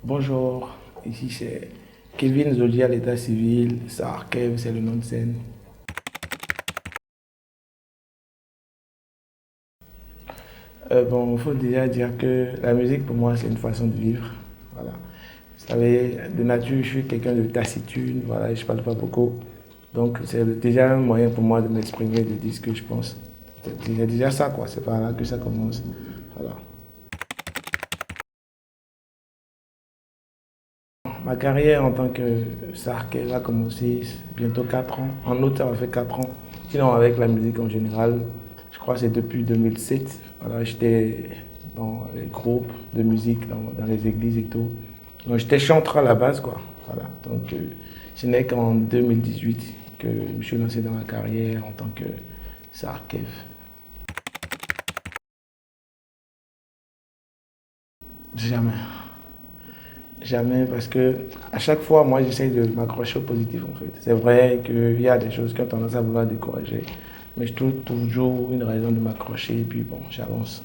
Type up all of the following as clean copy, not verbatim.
Bonjour, ici c'est Kevin Zodi à l'état civil, Sarkev c'est le nom de scène. Bon, il faut déjà dire que la musique pour moi c'est une façon de vivre. Voilà. Vous savez, de nature je suis quelqu'un de taciturne, voilà, je parle pas beaucoup. Donc c'est déjà un moyen pour moi de m'exprimer, de dire ce que je pense. C'est déjà ça quoi, c'est par là que ça commence. Voilà. Ma carrière en tant que Sarkev a commencé bientôt 4 ans. En août, ça m'a fait 4 ans. Sinon, avec la musique en général, je crois que c'est depuis 2007. Voilà, j'étais dans les groupes de musique, dans les églises et tout. Donc, j'étais chanteur à la base, quoi. Voilà. Donc, ce n'est qu'en 2018 que je me suis lancé dans la carrière en tant que Sarkev. Jamais. Jamais, parce que à chaque fois, moi, j'essaye de m'accrocher au positif, en fait. C'est vrai qu'il y a des choses qui ont tendance à vouloir décourager, mais je trouve toujours une raison de m'accrocher, et puis bon, j'avance.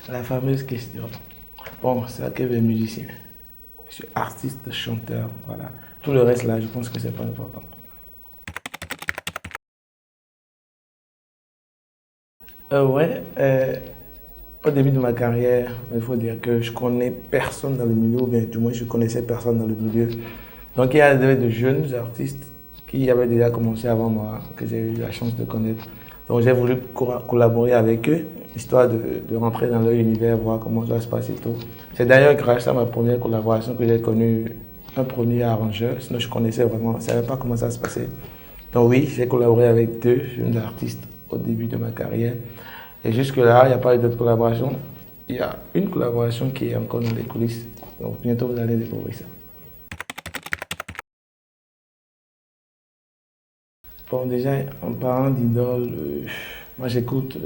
La fameuse question. Bon, c'est Sarkev est musicien. Je suis artiste, chanteur, voilà. Tout le reste, là, je pense que c'est pas important. Ouais, au début de ma carrière, il faut dire que je connais personne dans le milieu, ou bien du moins je connaissais personne dans le milieu. Donc il y avait de jeunes artistes qui avaient déjà commencé avant moi, que j'ai eu la chance de connaître. Donc j'ai voulu collaborer avec eux, histoire de rentrer dans leur univers, voir comment ça se passe et tout. C'est d'ailleurs grâce à ma première collaboration que j'ai connu un premier arrangeur, sinon je connaissais vraiment, je ne savais pas comment ça se passait. Donc oui, j'ai collaboré avec deux jeunes artistes au début de ma carrière. Et jusque-là, il n'y a pas eu d'autres collaborations. Il y a une collaboration qui est encore dans les coulisses. Donc bientôt, vous allez découvrir ça. Bon, déjà, en parlant d'idole, moi j'écoute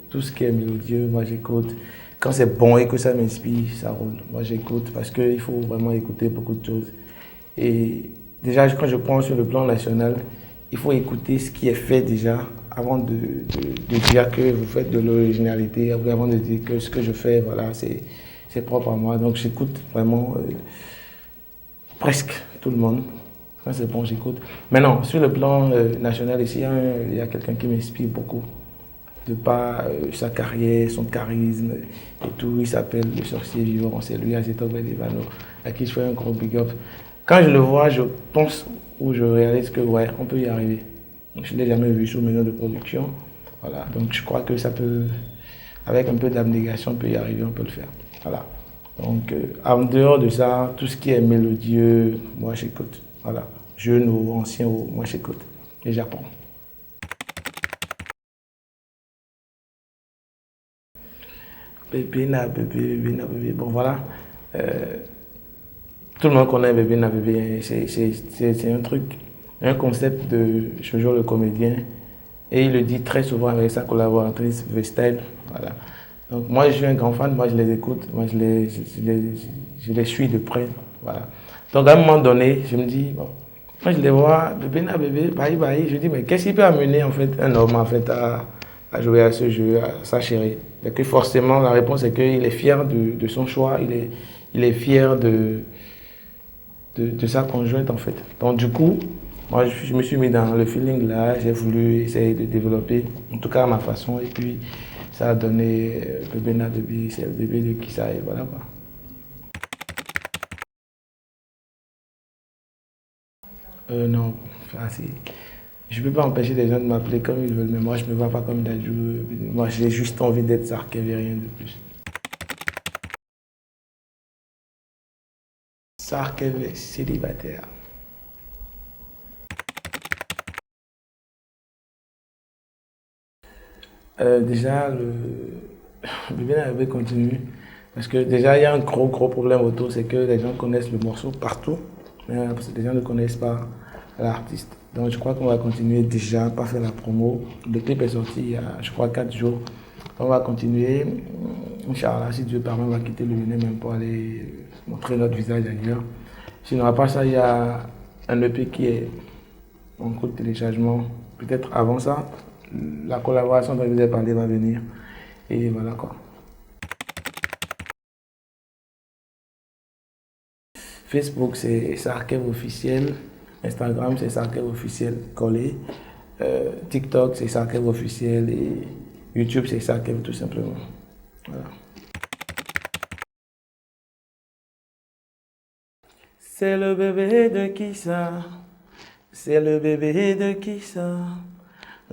tout ce qui est mélodieux. Moi j'écoute, quand c'est bon et que ça m'inspire, ça roule. Moi j'écoute parce qu'il faut vraiment écouter beaucoup de choses. Et déjà, quand je prends sur le plan national, il faut écouter ce qui est fait déjà avant de dire que vous faites de l'originalité, avant de dire que ce que je fais, voilà, c'est propre à moi. Donc j'écoute vraiment presque tout le monde. Quand c'est bon, j'écoute. Mais non, sur le plan national, ici, il y a quelqu'un qui m'inspire beaucoup. De par sa carrière, son charisme et tout. Il s'appelle le sorcier vivant. C'est lui, Azetoc Bedevano, à qui je fais un gros big up. Quand je le vois, je pense ou je réalise que ouais, on peut y arriver. Je ne l'ai jamais vu sous meneur de production. Voilà, donc je crois que ça peut, avec un peu d'abnégation, on peut y arriver, on peut le faire. Voilà. Donc, en dehors de ça, tout ce qui est mélodieux, moi j'écoute. Voilà. Jeune ou ancien, moi j'écoute. Et j'apprends. Bébé na bébé, bébé na bébé. Bon voilà. Euh, Tout le monde connaît bébé na bébé. C'est un truc, un concept de Jojo le comédien. Et il le dit très souvent avec sa collaboratrice Vestel. Voilà. Donc moi je suis un grand fan, moi je les écoute, moi je les suis de près. Voilà. Donc à un moment donné, je me dis, bon, quand je les vois, bébé na bébé, bye bye, je dis, mais qu'est-ce qui peut amener en fait un homme en fait à jouer à ce jeu, à sa chérie? Et que forcément la réponse est qu'il est fier de son choix, il est fier de sa conjointe en fait. Donc du coup, moi je me suis mis dans le feeling là, j'ai voulu essayer de développer, en tout cas à ma façon, et puis ça a donné bébé na bébé, c'est le bébé de Kissa et voilà quoi. Non, enfin, je ne peux pas empêcher les gens de m'appeler comme ils veulent, mais moi je ne me vois pas comme Dadju. Moi j'ai juste envie d'être Sarkev et rien de plus. Sarkev est célibataire. Déjà, le bébé n'avait continue. Parce que déjà, il y a un gros problème autour, c'est que les gens connaissent le morceau partout, mais les gens ne connaissent pas l'artiste. Donc je crois qu'on va continuer déjà, pas faire la promo. Le clip est sorti il y a, je crois, 4 jours. On va continuer. Inch'Allah, si Dieu permet, on va quitter le Bénin même pour aller montrer notre visage ailleurs. Sinon, à part ça, il y a un EP qui est en cours de téléchargement. Peut-être avant ça, la collaboration dont je vous ai parlé va venir. Et voilà quoi. Facebook, c'est Sarkev officiel. Instagram, c'est Sarkev officiel collé. TikTok, c'est Sarkev officiel. Et YouTube, c'est Sarkev tout simplement. Voilà. C'est le bébé de qui ça? C'est le bébé de qui ça?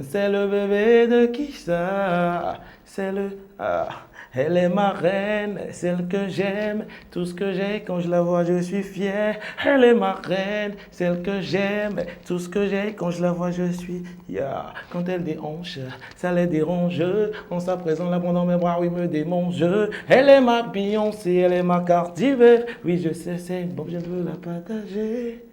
C'est le bébé de qui ça? C'est le... Ah. Elle est ma reine, celle que j'aime. Tout ce que j'ai, quand je la vois, je suis fier. Elle est ma reine, celle que j'aime. Tout ce que j'ai, quand je la vois, je suis yeah. Quand elle déhanche, ça les dérange. En sa présence, là, dans mes bras, oui, me démange. Elle est ma Beyoncé, elle est ma Cardi B. Oui, je sais, c'est bon, je veux la partager.